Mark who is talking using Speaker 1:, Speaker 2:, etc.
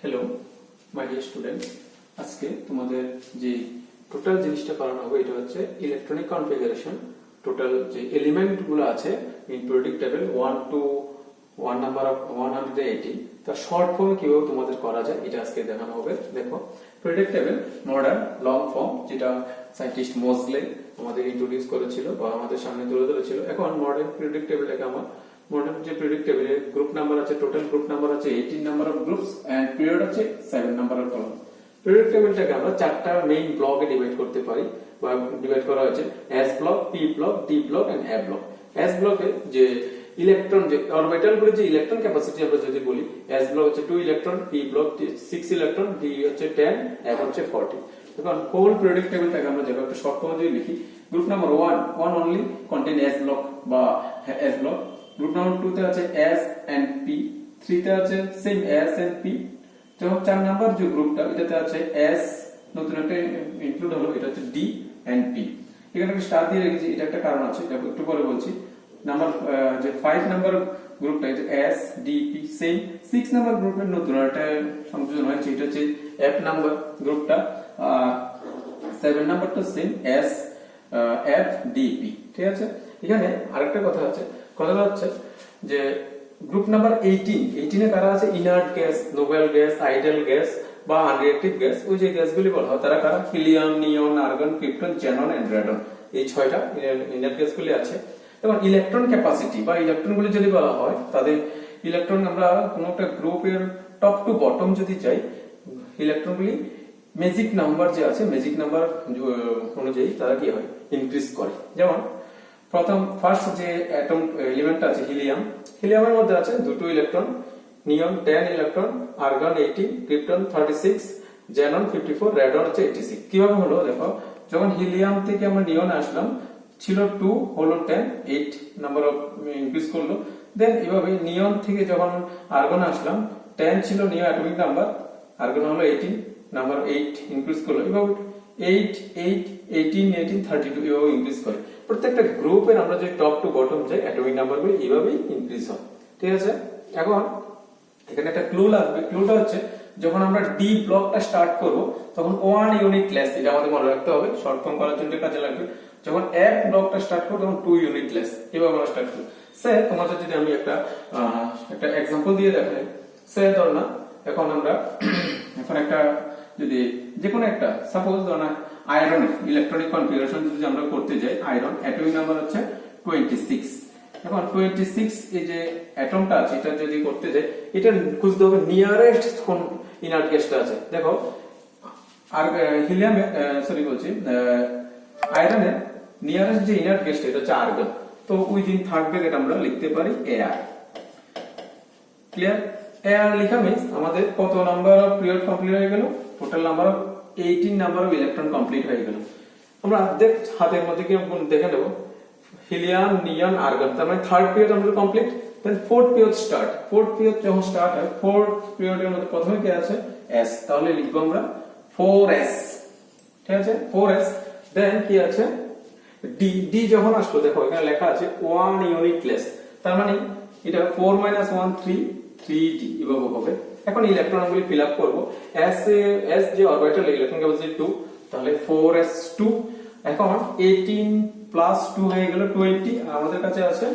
Speaker 1: Hello my dear student, আজকে তোমাদের যে টোটাল জিনিসটা করানো হবে এটা হচ্ছে ইলেকট্রনিক কনফিগারেশন। টোটাল যে এলিমেন্ট গুলো আছে in periodic table 1 to 1 number of 180 তার শর্ট ফর্ম কিভাবে তোমাদের করা যায় এটা আজকে দেখানো হবে। দেখো, periodic table modern long form যেটা সায়েন্টিস্ট মোজলে আমাদের ইন্ট্রোডিউস করেছিল বা আমাদের সামনে তুলে ধরেছিল। এখন মডার্ন পিরিয়ডিক টেবিলটাকে আমার মডার্ন যে পিরিয়ডিক টেবিলে গ্রুপ নাম্বার আছে, টোটাল গ্রুপ নাম্বার আছে 18 number of groups and period আছে 7 নাম্বার অফ কলাম। পিরিয়ডিক টেবিলটাকে আমরা চারটা মেইন ব্লকে ডিভাইড করতে পারি বা ডিভাইড করা হয়েছে S block, P block, D block and A block. S ব্লকে যে ইলেকট্রন যে অরবিটাল গুলো যে ইলেকট্রন ক্যাপাসিটি আমরা যদি বলি, এস ব্লক হচ্ছে 2 electron, P block 6 electron, D হচ্ছে 10, এ হচ্ছে 40। এখন হোল পিরিয়ডিক টেবিলটাকে আমরা যেভাবে একটা শর্ট ফর্মে যদি লিখি, group number 1 only contain S block বা এস ব্লক। গ্রুপ নাম্বার 2 তে আছে S and P, 3 তে আছে সেম S and P। যখন 4 নাম্বার যে গ্রুপটা এটাতে আছে S, নতুন একটা ইনক্লুড হলো, এটা হচ্ছে D and P। এখানে একটা স্টার দিয়ে রেখেছি, এটা একটা কারণ আছে, এটা একটু পরে বলছি। নাম্বার যে 5 নাম্বার গ্রুপটা এটা S D P same. 6 number গ্রুপের নতুন একটা সংযোজন হয়েছে, এটা হচ্ছে F নাম্বার গ্রুপটা। 7 নাম্বারটা same S F D P। ঠিক আছে, এখানে আরেকটা কথা আছে, কথাটা হচ্ছে যে গ্রুপ নাম্বার 18 এ কারা আছে? Inert gas, noble gas, ideal gas বা আনরিঅ্যাক্টিভ গ্যাস। ওই যে গ্যাসগুলি বলা হয় তারা কারা? Helium, neon, argon, krypton, xenon and radon. এই 6টা ইনার্ট গ্যাসগুলি আছে। এবং ইলেকট্রন ক্যাপাসিটি বা ইলেকট্রনগুলি যদি বলা হয়, তাদের ইলেকট্রন আমরা কোন একটা গ্রুপের টপ টু বটম যদি যাই, ইলেকট্রনগুলি ম্যাজিক নাম্বার যে আছে, ম্যাজিক নাম্বার অনুযায়ী তারা কি হয়? ইনক্রিজ করে। যেমন প্রথম ফার্স্ট যে অ্যাটম এলিমেন্টটা আছে হিলিয়াম, হিলিয়ামের মধ্যে আছে 2 ইলেকট্রন, নিয়ন 10 electron, argon 18, krypton 36, Xanon 54, radon হচ্ছে 86। কিভাবে হলো দেখো, যখন হিলিয়াম থেকে আমরা নিয়ন আসলাম ছিল 2, হলো 10, 8 নাম্বার অফ ইনক্রিজ করলো। দেন এভাবে নিয়ন থেকে যখন আর্গন আসলাম, 10 ছিল নিয়ন অ্যাটমিক নাম্বার, আর্গন হলো 18, নাম্বার 8 ইনক্রিজ করলো। এভাবে 8 8 18 18 32 এভাবে ইনক্রিজ করে। প্রত্যেকটা গ্রুপের আমরা যে টপ টু বটম যাই, অ্যাটমিক নাম্বারগুলো এইভাবেই ইনক্রিজ হয়। ঠিক আছে, এখন এখানে একটা ক্লু লাগবে। ক্লুটা হচ্ছে যখন আমরা ডি ব্লকটা স্টার্ট করব তখন 1 ইউনিট লেস, এটা আমাদের মনে রাখতে হবে, শর্ট ফর্ম করার জন্য কাজে লাগবে। যখন এফ ব্লকটা স্টার্ট করব তখন 2 ইউনিট লেস, এভাবে আমরা স্টার্ট করব। স্যার তোমাদের যদি আমি একটা এক্সাম্পল দিয়ে দেখাই, স্যার ধর না এখন আমরা এখন একটা যদি যে কোনো একটা সাপোজ ধর না আয়রন ইলেকট্রনিক কনফিগারেশন যদি আমরা করতে যাই, আয়রন অ্যাটমিক নাম্বার হচ্ছে 26। এখন 26 এই যে অ্যাটমটা আছে এটা যদি করতে যাই, এটা খুঁজতে হবে নিয়ারেস্ট কোন ইনার্ট গ্যাসটা আছে। দেখো আর হিলিয়ামে সরি বলছি আয়রনের নিয়ারেস্ট যে ইনার্ট গ্যাসটা এটা হচ্ছে আর্গন। তো ওই দিন থাকবে এটা আমরা লিখতে পারি এআর। ক্লিয়ার? এআর লেখা মিন্স আমাদের কত নাম্বার অফ পিরিয়ড কমপ্লিট হয়ে গেল? Total number of 18 number of electron complete হয়ে গেল। আমরা অর্ধেক হাতের মধ্যে কি দেখে নেব, হিলিয়াম, নিয়ন, আর্গন, তার মানে থার্ড পিরিয়ড আমাদের complete. Then fourth period start. Fourth period যখন স্টার্ট হয়, ফোর্থ পিরিয়ডের মধ্যে প্রথমে কি আছে? এস, তাহলে লিখবো আমরা 4s। ঠিক আছে, 4s। দেন কি আছে? ডি। ডি যখন আসলো দেখো এখানে লেখা আছে 1 ইউনিট লেস, তার মানে এটা 4 - 1 3d এভাবে হবে। এখন ইলেকট্রনগুলি ফিল আপ করব। এস যে অরবিটাল ইলেকট্রন ক্যাপাসিটি 2, তাহলে 4s2। এখন 18 + 2 হয়ে গেল 20, আর আমাদের কাছে আছে